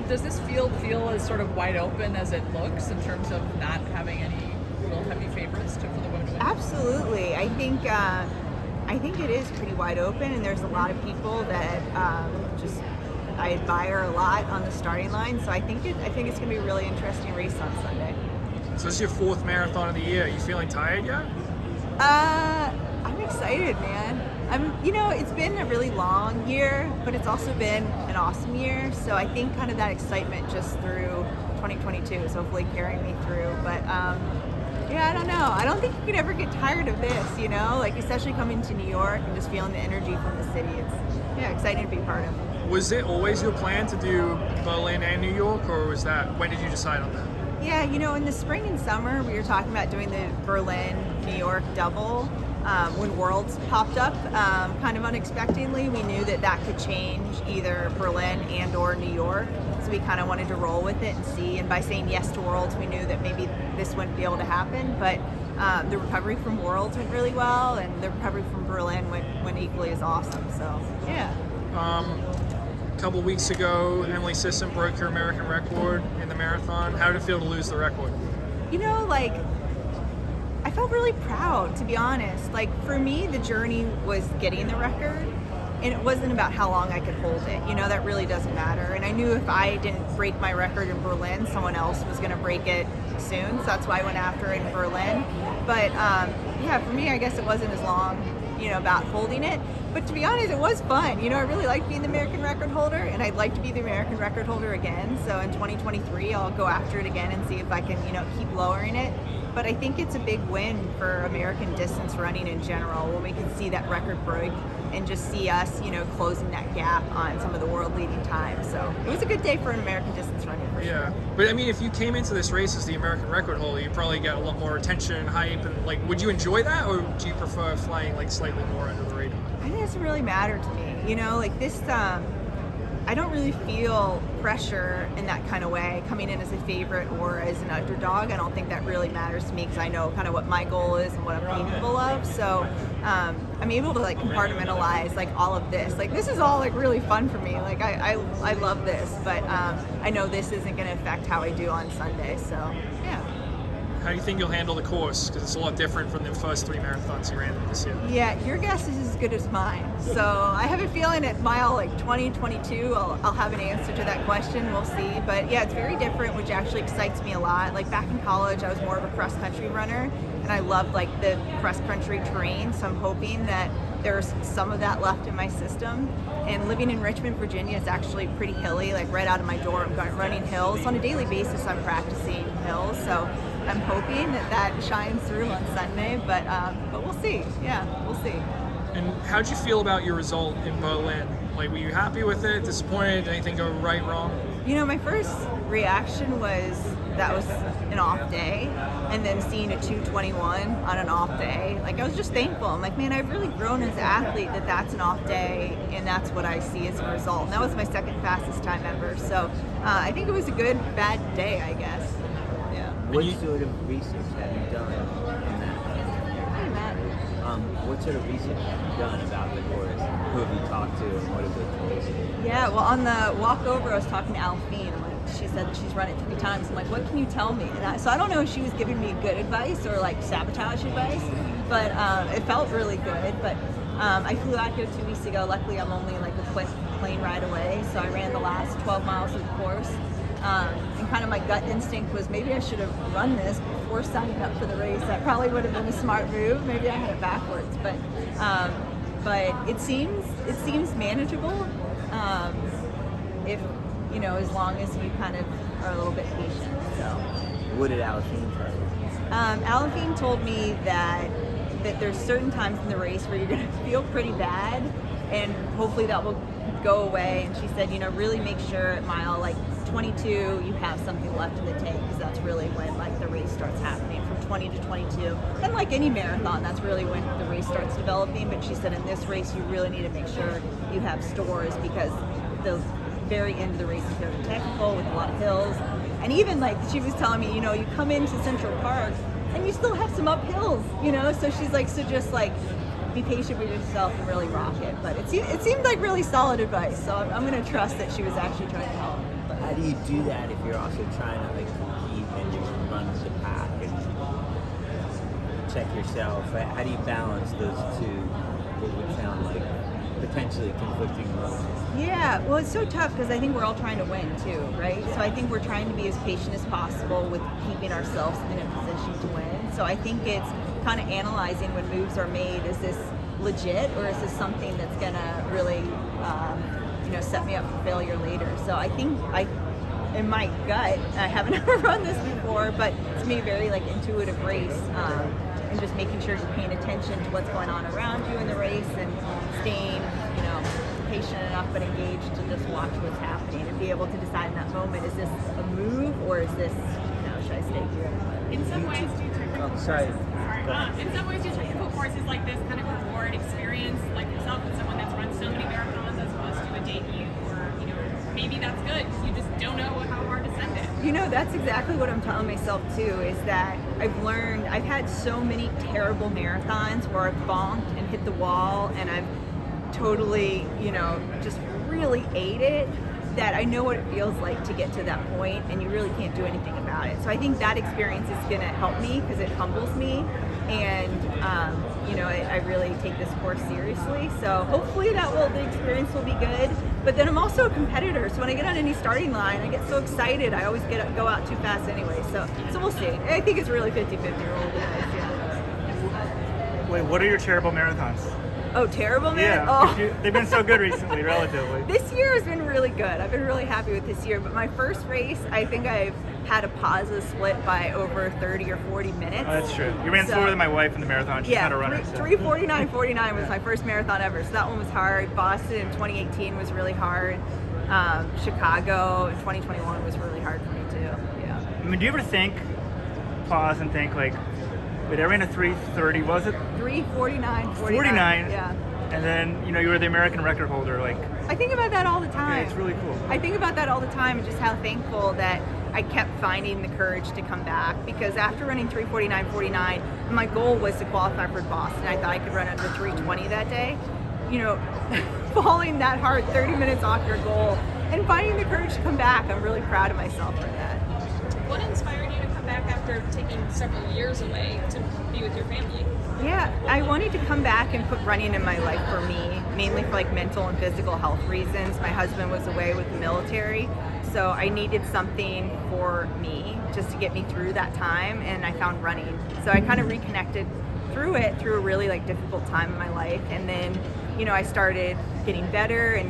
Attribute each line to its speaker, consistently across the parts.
Speaker 1: does this field feel as sort of wide open as it looks in terms of not having any real heavy favorites for the women to win?
Speaker 2: Absolutely. I think it is pretty wide open, and there's a lot of people that just I admire a lot on the starting line. So I think it's going to be a really interesting race on Sunday.
Speaker 3: So this is your 4th marathon of the year. Are you feeling tired yet?
Speaker 2: I'm excited, man. It's been a really long year, but it's also been an awesome year. So I think kind of that excitement just through 2022 is hopefully carrying me through. But I don't know. I don't think you could ever get tired of this, like especially coming to New York and just feeling the energy from the city. It's exciting to be part of.
Speaker 3: Was it always your plan to do Berlin and New York, or when did you decide on that?
Speaker 2: Yeah, in the spring and summer, we were talking about doing the Berlin, New York double. When Worlds popped up kind of unexpectedly, we knew that could change either Berlin and or New York. So we kind of wanted to roll with it and see. And by saying yes to Worlds, we knew that maybe this wouldn't be able to happen. But the recovery from Worlds went really well, and the recovery from Berlin went equally as awesome. So, yeah.
Speaker 3: A couple weeks ago, Emily Sisson broke her American record in the marathon. How did it feel to lose the record?
Speaker 2: I felt really proud, to be honest. For me, the journey was getting the record, and it wasn't about how long I could hold it. That really doesn't matter. And I knew if I didn't break my record in Berlin, someone else was going to break it soon. So that's why I went after it in Berlin. But for me, I guess it wasn't as long, about holding it. But to be honest, it was fun. I really liked being the American record holder, and I'd like to be the American record holder again. So in 2023, I'll go after it again and see if I can, keep lowering it. But I think it's a big win for American distance running in general when we can see that record break and just see us, closing that gap on some of the world-leading times. So it was a good day for an American distance running for sure.
Speaker 3: Yeah, but I mean, if you came into this race as the American record holder, you'd probably get a lot more attention and hype. And would you enjoy that, or do you prefer flying slightly more under the radar?
Speaker 2: I think it doesn't really matter to me. This. I don't really feel pressure in that kind of way, coming in as a favorite or as an underdog. I don't think that really matters to me because I know kind of what my goal is and what I'm capable of. So I'm able to compartmentalize all of this. This is all really fun for me. I love this, but I know this isn't going to affect how I do on Sunday. So yeah.
Speaker 3: How do you think you'll handle the course? Because it's a lot different from the first 3 marathons you ran this year.
Speaker 2: Yeah, your guess is as good as mine. So I have a feeling at mile 20, 22, I'll have an answer to that question. We'll see. But yeah, it's very different, which actually excites me a lot. Back in college, I was more of a cross-country runner, and I loved the cross-country terrain. So I'm hoping that there's some of that left in my system. And living in Richmond, Virginia is actually pretty hilly. Right out of my door, I'm running hills. On a daily basis, I'm practicing hills. So I'm hoping that shines through on Sunday, but we'll see. Yeah, we'll see.
Speaker 3: And how'd you feel about your result in Berlin? Were you happy with it? Disappointed? Did anything go right, wrong?
Speaker 2: My first reaction was that was an off day, and then seeing a 2:21 on an off day, I was just thankful. I'm man, I've really grown as an athlete that's an off day, and that's what I see as a result. And that was my second fastest time ever. So I think it was a good, bad day, I guess.
Speaker 4: What sort of research have you done in that?
Speaker 2: Hey, Matt.
Speaker 4: What sort of research have you done about the course? Who have you talked to, and what have they told you?
Speaker 2: Yeah, well, on the walk over, I was talking to Alfine. She said she's run it 3 times. I'm what can you tell me? And so I don't know if she was giving me good advice or sabotage advice, but it felt really good. But I flew out here 2 weeks ago. Luckily, I'm only a quick plane ride away, so I ran the last 12 miles of the course. And kind of my gut instinct was maybe I should have run this before signing up for the race. That probably would have been a smart move. Maybe I had it backwards, but it seems manageable if as long as you kind of are a little bit patient. So,
Speaker 4: what did Alfine tell you?
Speaker 2: Alfine told me that there's certain times in the race where you're going to feel pretty bad, and hopefully that will go away. And she said, really make sure at mile 22 you have something left in the tank, because that's really when the race starts happening, from 20 to 22. And any marathon, that's really when the race starts developing. But she said in this race you really need to make sure you have stores, because the very end of the race is very technical with a lot of hills. And even she was telling me, you come into Central Park and you still have some uphills, so she's so just be patient with yourself and really rock it. But it seemed like really solid advice, so I'm going to trust that she was actually trying to help.
Speaker 4: do you do that if you're also trying to like compete and you run with the pack and check yourself? How do you balance those two, what would sound like potentially conflicting modes?
Speaker 2: Yeah, well, it's so tough because I think we're all trying to win too, right? So I think we're trying to be as patient as possible with keeping ourselves in a position to win. So I think it's kind of analyzing when moves are made. Is this legit, or is this something that's gonna really, set me up for failure later? So I think in my gut, I haven't ever run this before, but it's me very like intuitive race. And just making sure you're paying attention to what's going on around you in the race and staying, patient enough but engaged to just watch what's happening and be able to decide in that moment, is this a move or is this, should I stay here?
Speaker 5: In some ways, do technical
Speaker 4: sorry.
Speaker 5: in some ways, do technical courses like this kind of reward experience, like yourself, and someone that's run so many marathons as opposed to a debut, or maybe that's good because you just don't know how hard to send it.
Speaker 2: That's exactly what I'm telling myself too, is that I've had so many terrible marathons where I've bonked and hit the wall and I've totally, just really ate it, that I know what it feels like to get to that point and you really can't do anything about it. So I think that experience is going to help me because it humbles me, and I really take this course seriously. So hopefully the experience will be good. But then I'm also a competitor, so when I get on any starting line, I get so excited. I always go out too fast anyway. So we'll see. I think it's really 50-50 roll the dice. Yeah.
Speaker 6: Wait, what are your terrible marathons?
Speaker 2: Oh, terrible, man?
Speaker 6: Yeah,
Speaker 2: Oh.
Speaker 6: they've been so good recently, relatively.
Speaker 2: This year has been really good. I've been really happy with this year. But my first race, I think I've had a positive split by over 30 or 40 minutes.
Speaker 6: Oh, that's true. You ran slower than my wife in the marathon. She's not a runner.
Speaker 2: 3:49.49 was my first marathon ever. So that one was hard. Boston in 2018 was really hard. Chicago in 2021 was really hard for me too. Yeah.
Speaker 6: I mean, do you ever pause and think like, wait, I ran a 3:30, was it?
Speaker 2: 3:49.49.
Speaker 6: 49.
Speaker 2: Yeah.
Speaker 6: And then, you were the American record holder. Like,
Speaker 2: I think about that all the time.
Speaker 6: yeah, it's really cool.
Speaker 2: I think about that all the time, and just how thankful that I kept finding the courage to come back, because after running 3:49.49, my goal was to qualify for Boston. I thought I could run under 3:20 that day. Falling that hard, 30 minutes off your goal, and finding the courage to come back, I'm really proud of myself for that.
Speaker 5: What inspired you to come back after taking several years away to be with your family?
Speaker 2: Yeah, I wanted to come back and put running in my life for me, mainly for like mental and physical health reasons. My husband was away with the military, so I needed something for me just to get me through that time, and I found running. So I kind of reconnected through a really like difficult time in my life, and then I started getting better, and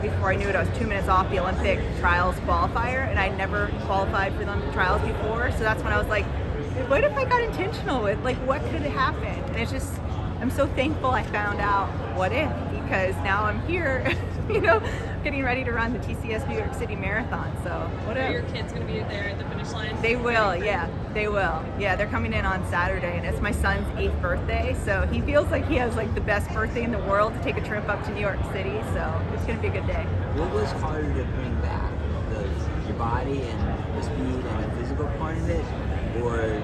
Speaker 2: before I knew it, I was 2 minutes off the Olympic trials qualifier, and I'd never qualified for the Olympic trials before. So that's when I was like, what if I got intentional with, like, what could happen? And it's just, I'm so thankful I found out what if, because now I'm here, getting ready to run the TCS New York City Marathon. So what
Speaker 5: Are
Speaker 2: if?
Speaker 5: your kids going to be there at the finish line?
Speaker 2: They will, yeah, they will. Yeah, they're coming in on Saturday, and it's my son's 8th birthday, so he feels like he has like the best birthday in the world to take a trip up to New York City, so it's gonna be a good day.
Speaker 4: What was harder to bring back? Your body and the speed and the physical part of it, or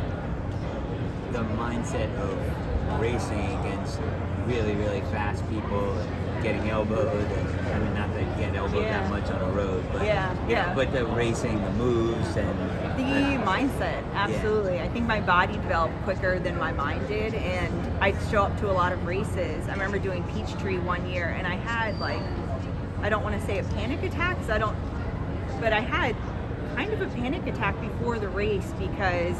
Speaker 4: the mindset of racing against really, really fast people and getting elbowed? I mean, not that you get elbowed that much on a road, but but the racing, the moves, and
Speaker 2: the mindset, absolutely. I think my body developed quicker than my mind did, and I'd show up to a lot of races. I remember doing Peachtree one year, and I had I don't want to say a panic attack, but I had kind of a panic attack before the race because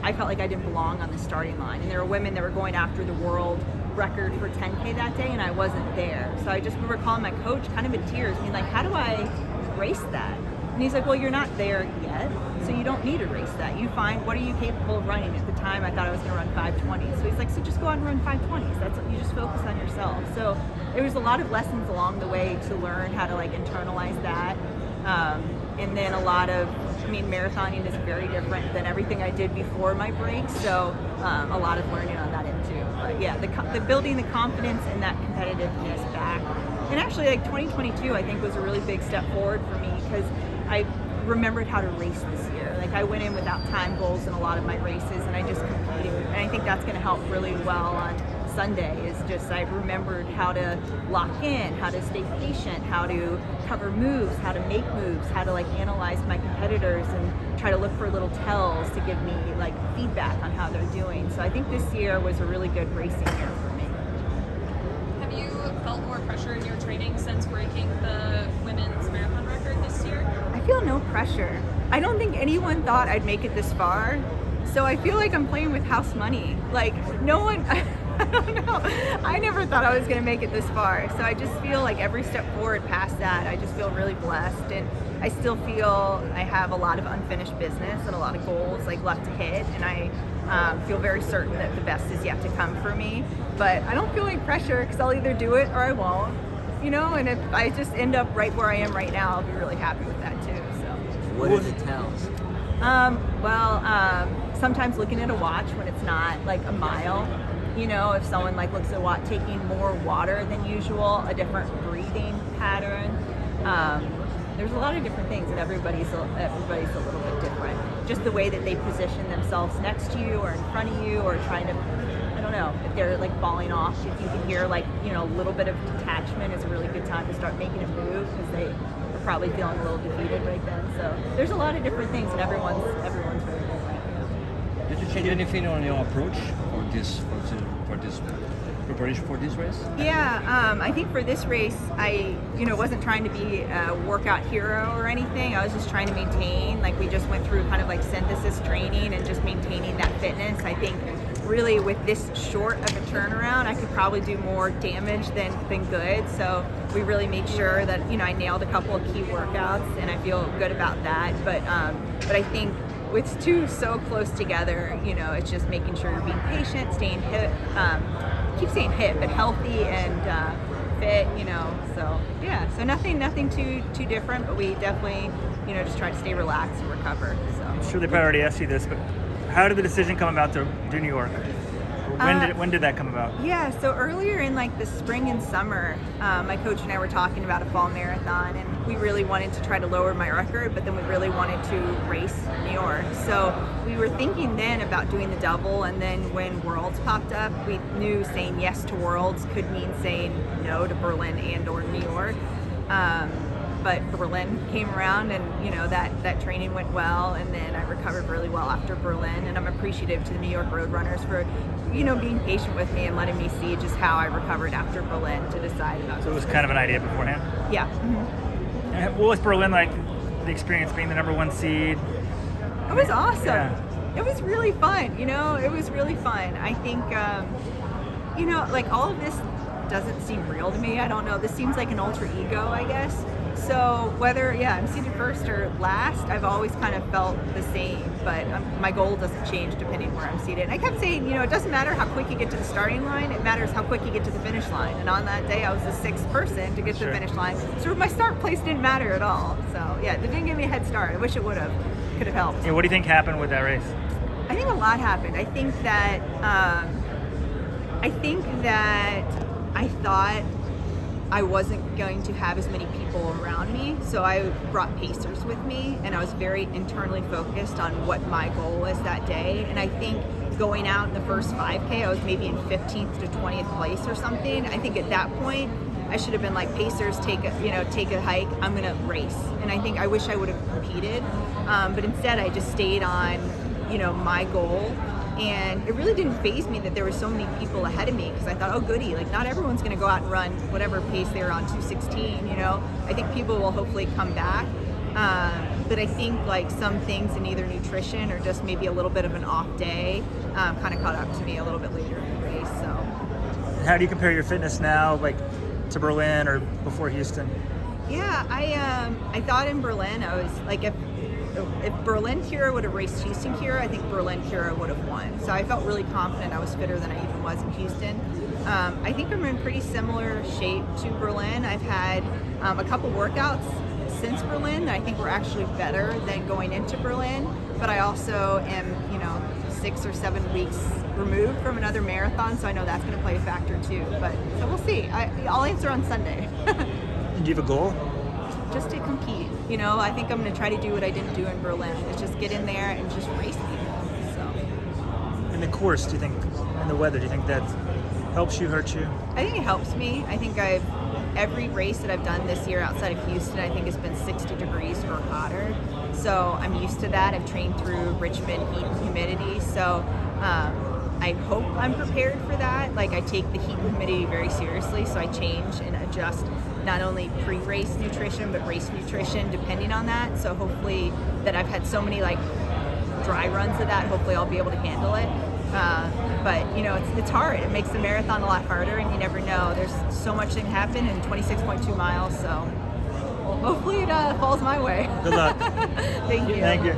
Speaker 2: I felt like I didn't belong on the starting line. And there were women that were going after the world record for 10K that day, and I wasn't there. So I just remember calling my coach kind of in tears, being like, how do I race that? And he's like, well, you're not there yet, so you don't need to race that. You find, what are you capable of running? At the time, I thought I was going to run 5:20. So he's like, so just go out and run 5:20s. That's, you just focus on yourself. So there was a lot of lessons along the way to learn how to internalize that. And then a lot of, marathoning is very different than everything I did before my break. So a lot of learning on that end too. But yeah, the building the confidence and that competitiveness back. And actually 2022, I think, was a really big step forward for me because I remembered how to race this year. I went in without time goals in a lot of my races, and I just competed. And I think that's going to help really well on Sunday is just I remembered how to lock in, how to stay patient, how to cover moves, how to make moves, how to like analyze my competitors and try to look for little tells to give me like feedback on how they're doing. So I think this year was a really good racing year for me.
Speaker 5: Have you felt more pressure in your training since breaking the women's marathon record this year?
Speaker 2: I feel no pressure. I don't think anyone thought I'd make it this far. So I feel like I'm playing with house money. Like no one, I don't know. I never thought I was going to make it this far. So I just feel like every step forward past that, I just feel really blessed. And I still feel I have a lot of unfinished business and a lot of goals like left to hit. And I feel very certain that the best is yet to come for me. But I don't feel any pressure because I'll either do it or I won't. You know, and if I just end up right where I am right now, I'll be really happy with that too. So.
Speaker 4: What are the tells?
Speaker 2: Sometimes looking at a watch when it's not like a mile. You know, if someone like looks at a watch taking more water than usual, a different breathing pattern. There's a lot of different things, and everybody's a little bit different. Just the way that they position themselves next to you or in front of you, or trying to, I don't know, if they're like falling off. If you can hear like, you know, a little bit of detachment is a really good time to start making a move because they are probably feeling a little defeated right then. So there's a lot of different things, and everyone's very different.
Speaker 7: Did you change anything on your approach for this preparation for this race?
Speaker 2: Yeah, I think for this race, I wasn't trying to be a workout hero or anything. I was just trying to maintain. Like we just went through kind of like synthesis training and just maintaining that fitness. I think really with this short of a turnaround, I could probably do more damage than good. So we really made sure that I nailed a couple of key workouts, and I feel good about that. But I think with two so close together, it's just making sure you're being patient, staying hip, keep staying hip, but healthy and fit, So yeah, so nothing too different, but we definitely, just try to stay relaxed and recover. So
Speaker 6: I'm sure they probably already asked you this, but how did the decision come about to do New York? When did that come about?
Speaker 2: Yeah, so earlier in like the spring and summer, my coach and I were talking about a fall marathon, and we really wanted to try to lower my record, but then we really wanted to race New York. So we were thinking then about doing the double, and then when Worlds popped up, we knew saying yes to Worlds could mean saying no to Berlin and or New York. But Berlin came around, and that training went well, and then I recovered really well after Berlin, and I'm appreciative to the New York Roadrunners for being patient with me and letting me see just how I recovered after Berlin to decide about.
Speaker 6: So it was kind of an idea beforehand?
Speaker 2: Yeah. Mm-hmm.
Speaker 6: And what was Berlin like, the experience being the number one seed?
Speaker 2: It was awesome.
Speaker 6: Yeah.
Speaker 2: It was really fun. It was really fun. I think like all of this doesn't seem real to me. I don't know. This seems like an alter ego, I guess. So whether, I'm seated first or last, I've always kind of felt the same, but my goal doesn't change depending where I'm seated. And I kept saying, it doesn't matter how quick you get to the starting line, it matters how quick you get to the finish line. And on that day, I was the sixth person to get to the finish line. So my start place didn't matter at all. So yeah, it didn't give me a head start. I wish it could have helped.
Speaker 6: Yeah, what do you think happened with that race?
Speaker 2: I think a lot happened. I think that I thought I wasn't going to have as many people around me, so I brought pacers with me, and I was very internally focused on what my goal was that day. And I think going out in the first 5K, I was maybe in 15th to 20th place or something. I think at that point, I should have been like, pacers, take a hike. I'm gonna race. And I wish I would have competed, but instead I just stayed on, my goal. And it really didn't faze me that there were so many people ahead of me, because I thought, oh goody, like not everyone's going to go out and run whatever pace they were on, 2:16, I think people will hopefully come back. But I think like some things in either nutrition or just maybe a little bit of an off day kind of caught up to me a little bit later in the race. So
Speaker 6: how do you compare your fitness now, like to Berlin or before Houston?
Speaker 2: Yeah, I thought in Berlin I was like, if Berlin Keira would have raced Houston Keira, I think Berlin Keira would have won. So I felt really confident I was fitter than I even was in Houston. I think I'm in pretty similar shape to Berlin. I've had a couple workouts since Berlin that I think were actually better than going into Berlin, but I also am, 6 or 7 weeks removed from another marathon, so I know that's going to play a factor too. But so we'll see. I'll answer on Sunday.
Speaker 6: Do you have a goal?
Speaker 2: Just to compete. I think I'm going to try to do what I didn't do in Berlin. Is just get in there and just race people. So.
Speaker 6: And the course, do you think, and the weather, do you think that Helps you, hurts you?
Speaker 2: I think it helps me. I think every race that I've done this year outside of Houston, I think has been 60 degrees or hotter. So I'm used to that. I've trained through Richmond heat and humidity. So I hope I'm prepared for that. Like, I take the heat and humidity very seriously, so I change and adjust not only pre-race nutrition but race nutrition depending on that. So hopefully that I've had so many like dry runs of that, hopefully I'll be able to handle it. But you know, it's hard. It makes the marathon a lot harder, and you never know. There's so much that can happen in 26.2 miles. So hopefully it falls my way.
Speaker 6: Good luck.
Speaker 2: Thank you.
Speaker 6: Thank you.